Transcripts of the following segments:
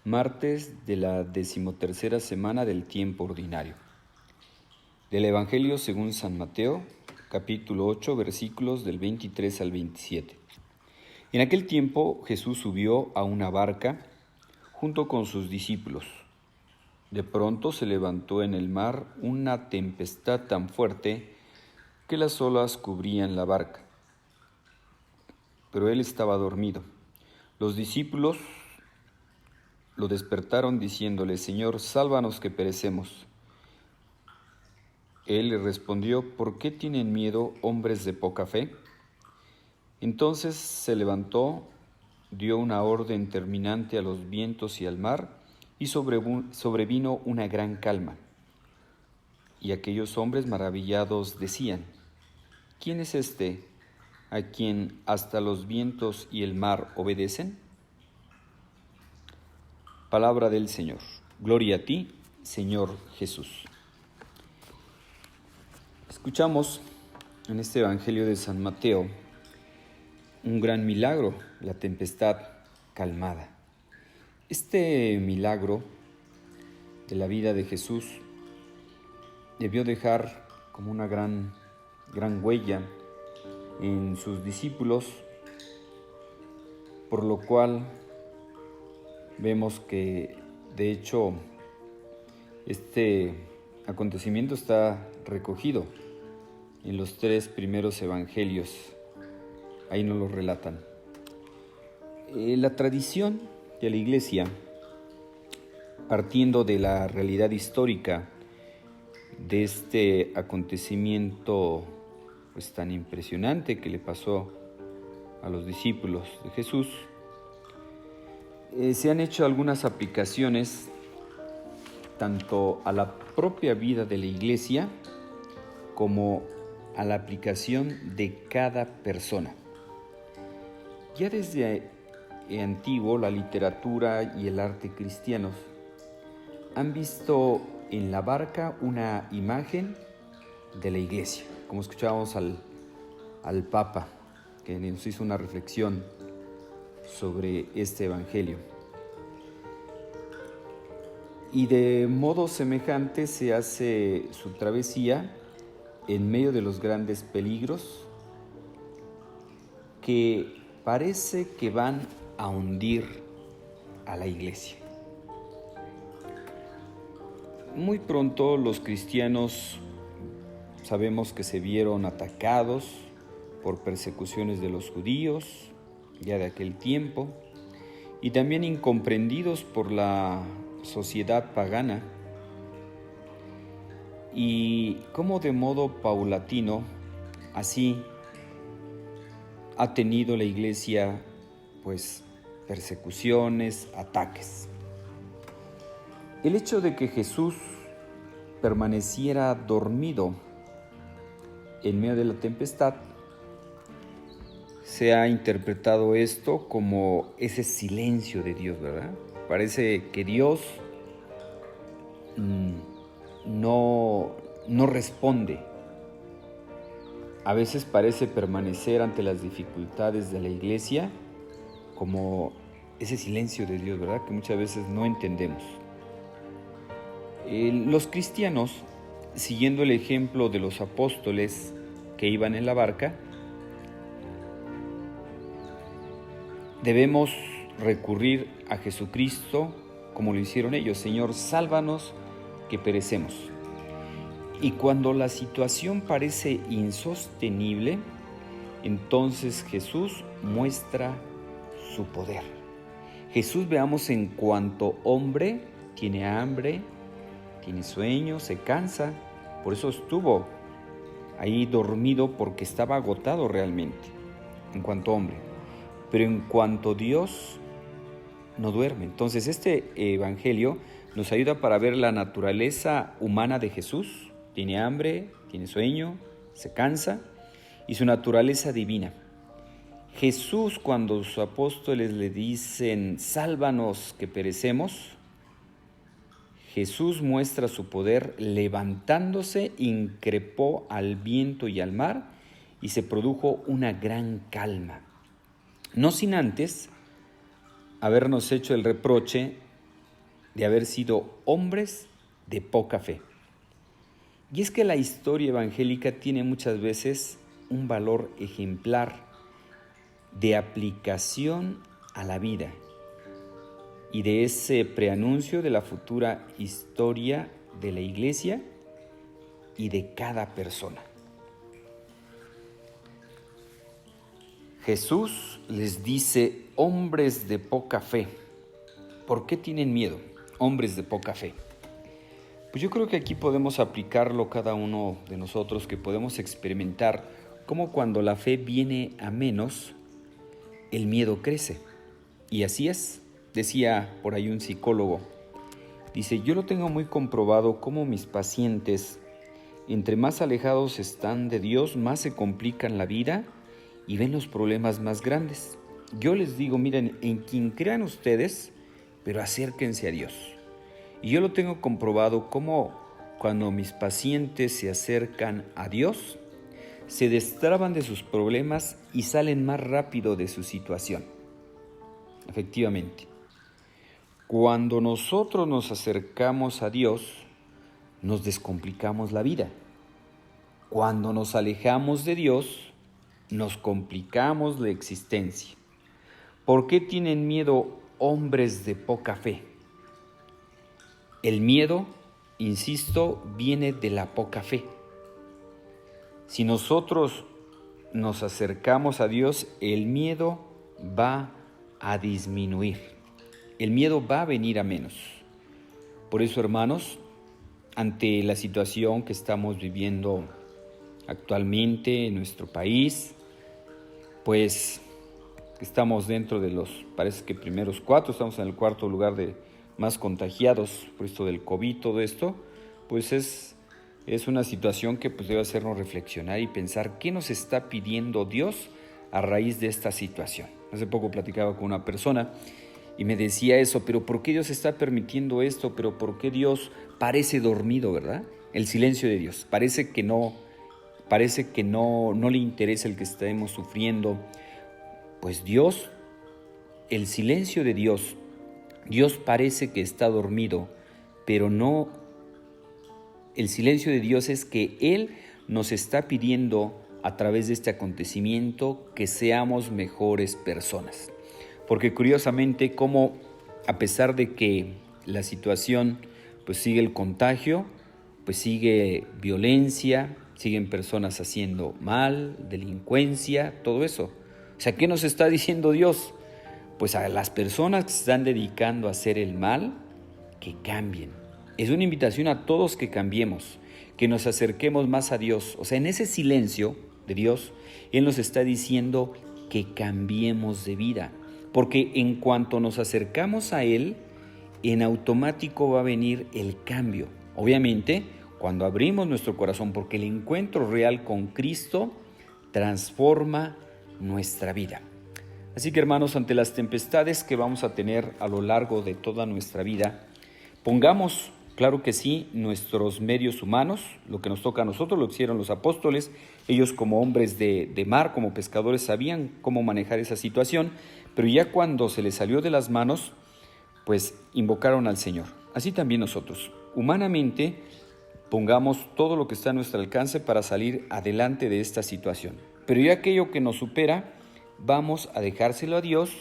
Martes de la 13ª semana del tiempo ordinario. Del Evangelio según San Mateo, capítulo 8, versículos del 23 al 27. En aquel tiempo Jesús subió a una barca junto con sus discípulos. De pronto se levantó en el mar una tempestad tan fuerte que las olas cubrían la barca. Pero él estaba dormido. Los discípulos lo despertaron diciéndole: Señor, sálvanos que perecemos. Él les respondió: ¿por qué tienen miedo, hombres de poca fe? Entonces se levantó, dio una orden terminante a los vientos y al mar, y sobrevino una gran calma. Y aquellos hombres maravillados decían: ¿quién es este a quien hasta los vientos y el mar obedecen? Palabra del Señor. Gloria a ti, Señor Jesús. Escuchamos en este Evangelio de San Mateo un gran milagro, la tempestad calmada. Este milagro de la vida de Jesús debió dejar como una gran huella en sus discípulos, por lo cual vemos que, de hecho, este acontecimiento está recogido en los 3 primeros evangelios. Ahí nos lo relatan. La tradición de la Iglesia, partiendo de la realidad histórica de este acontecimiento pues tan impresionante que le pasó a los discípulos de Jesús, se han hecho algunas aplicaciones tanto a la propia vida de la Iglesia como a la aplicación de cada persona. Ya desde antiguo la literatura y el arte cristianos han visto en la barca una imagen de la Iglesia, como escuchábamos al Papa, que nos hizo una reflexión sobre este Evangelio. Y de modo semejante se hace su travesía en medio de los grandes peligros que parece que van a hundir a la Iglesia. Muy pronto los cristianos sabemos que se vieron atacados por persecuciones de los judíos ya de aquel tiempo, y también incomprendidos por la sociedad pagana, y cómo de modo paulatino así ha tenido la Iglesia pues persecuciones, ataques. El hecho de que Jesús permaneciera dormido en medio de la tempestad, se ha interpretado esto como ese silencio de Dios, ¿verdad? Parece que Dios no responde. A veces parece permanecer ante las dificultades de la Iglesia como ese silencio de Dios, ¿verdad? Que muchas veces no entendemos. Los cristianos, siguiendo el ejemplo de los apóstoles que iban en la barca, debemos recurrir a Jesucristo como lo hicieron ellos: Señor, sálvanos que perecemos. Y cuando la situación parece insostenible, entonces Jesús muestra su poder. Jesús, veamos, en cuanto hombre, tiene hambre, tiene sueño, se cansa. Por eso estuvo ahí dormido, porque estaba agotado realmente, en cuanto hombre. Pero en cuanto Dios, no duerme. Entonces este Evangelio nos ayuda para ver la naturaleza humana de Jesús. Tiene hambre, tiene sueño, se cansa, y su naturaleza divina. Jesús, cuando sus apóstoles le dicen: sálvanos que perecemos, Jesús muestra su poder levantándose, increpó al viento y al mar, y se produjo una gran calma. No sin antes habernos hecho el reproche de haber sido hombres de poca fe. Y es que la historia evangélica tiene muchas veces un valor ejemplar de aplicación a la vida y de ese preanuncio de la futura historia de la iglesia y de cada persona. Jesús les dice, hombres de poca fe. ¿Por qué tienen miedo? Hombres de poca fe. Pues yo creo que aquí podemos aplicarlo cada uno de nosotros, que podemos experimentar cómo cuando la fe viene a menos, el miedo crece. Y así es, decía por ahí un psicólogo. Dice, yo lo tengo muy comprobado cómo mis pacientes, entre más alejados están de Dios, más se complican la vida y ven los problemas más grandes. Yo les digo, miren, en quien crean ustedes, pero acérquense a Dios. Y yo lo tengo comprobado cómo cuando mis pacientes se acercan a Dios, se destraban de sus problemas y salen más rápido de su situación. Efectivamente, cuando nosotros nos acercamos a Dios, nos descomplicamos la vida. Cuando nos alejamos de Dios, nos complicamos la existencia. ¿Por qué tienen miedo hombres de poca fe? El miedo, insisto, viene de la poca fe. Si nosotros nos acercamos a Dios, el miedo va a disminuir. El miedo va a venir a menos. Por eso, hermanos, ante la situación que estamos viviendo actualmente en nuestro país, pues estamos dentro de los, parece que primeros 4, estamos en el 4º lugar de más contagiados por esto del COVID, todo esto, pues es una situación que pues debe hacernos reflexionar y pensar qué nos está pidiendo Dios a raíz de esta situación. Hace poco platicaba con una persona y me decía eso, pero ¿por qué Dios está permitiendo esto? ¿Pero por qué Dios parece dormido, verdad? El silencio de Dios, parece que no le interesa el que estemos sufriendo. Pues Dios, el silencio de Dios parece que está dormido, pero no. El silencio de Dios es que Él nos está pidiendo a través de este acontecimiento que seamos mejores personas. Porque curiosamente, como a pesar de que la situación pues sigue el contagio, pues sigue violencia, siguen personas haciendo mal, delincuencia, todo eso. O sea, ¿qué nos está diciendo Dios? Pues a las personas que se están dedicando a hacer el mal, que cambien. Es una invitación a todos que cambiemos, que nos acerquemos más a Dios. O sea, en ese silencio de Dios, Él nos está diciendo que cambiemos de vida. Porque en cuanto nos acercamos a Él, en automático va a venir el cambio. Obviamente, cuando abrimos nuestro corazón, porque el encuentro real con Cristo transforma nuestra vida. Así que, hermanos, ante las tempestades que vamos a tener a lo largo de toda nuestra vida, pongamos, claro que sí, nuestros medios humanos, lo que nos toca a nosotros, lo que hicieron los apóstoles. Ellos como hombres de mar, como pescadores, sabían cómo manejar esa situación, pero ya cuando se les salió de las manos, pues invocaron al Señor. Así también nosotros, humanamente, pongamos todo lo que está a nuestro alcance para salir adelante de esta situación. Pero ya aquello que nos supera, vamos a dejárselo a Dios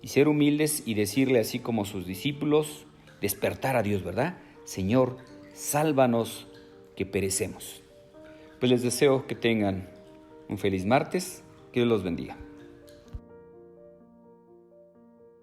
y ser humildes y decirle así como sus discípulos, despertar a Dios, ¿verdad? Señor, sálvanos que perecemos. Pues les deseo que tengan un feliz martes, que Dios los bendiga.